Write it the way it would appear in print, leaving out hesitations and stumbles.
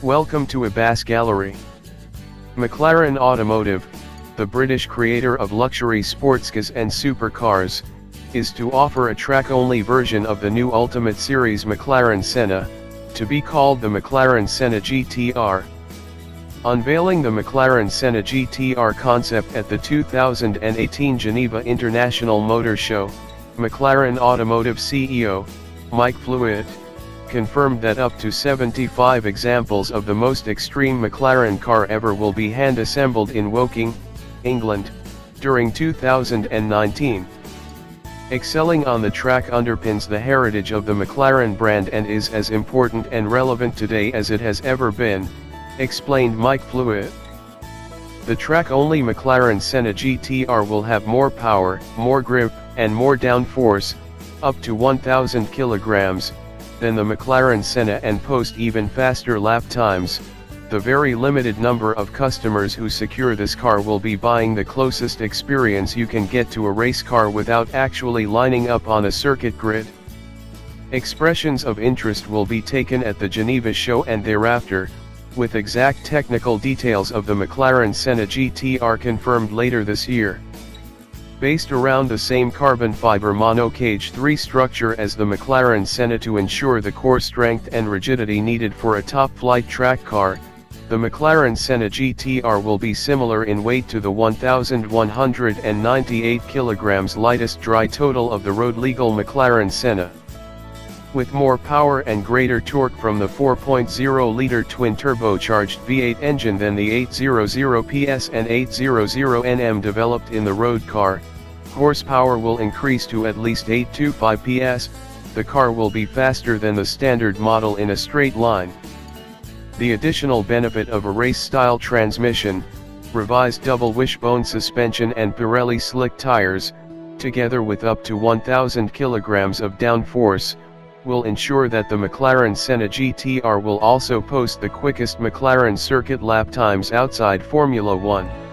Welcome to Ebas Gallery. McLaren Automotive, the British creator of luxury sportscars and supercars, is to offer a track-only version of the new Ultimate Series McLaren Senna, to be called the McLaren Senna GTR. Unveiling the McLaren Senna GTR Concept at the 2018 Geneva International Motor Show, McLaren Automotive CEO, Mike Flewitt, confirmed that up to 75 examples of the most extreme McLaren car ever will be hand-assembled in Woking, England, during 2019. Excelling on the track underpins the heritage of the McLaren brand and is as important and relevant today as it has ever been, explained Mike Flewitt. The track-only McLaren Senna GTR will have more power, more grip, and more downforce, up to 1,000 kilograms, than the McLaren Senna and post even faster lap times. The very limited number of customers who secure this car will be buying the closest experience you can get to a race car without actually lining up on a circuit grid. Expressions of interest will be taken at the Geneva show and thereafter, with exact technical details of the McLaren Senna GTR confirmed later this year. Based around the same carbon fiber monocage 3 structure as the McLaren Senna to ensure the core strength and rigidity needed for a top-flight track car, the McLaren Senna GTR will be similar in weight to the 1,198 kg lightest dry total of the road-legal McLaren Senna. With more power and greater torque from the 4.0-liter twin-turbocharged V8 engine than the 800 PS and 800 Nm developed in the road car, horsepower will increase to at least 825 PS, the car will be faster than the standard model in a straight line. The additional benefit of a race-style transmission, revised double wishbone suspension and Pirelli slick tires, together with up to 1,000 kilograms of downforce, will ensure that the McLaren Senna GTR will also post the quickest McLaren circuit lap times outside Formula 1.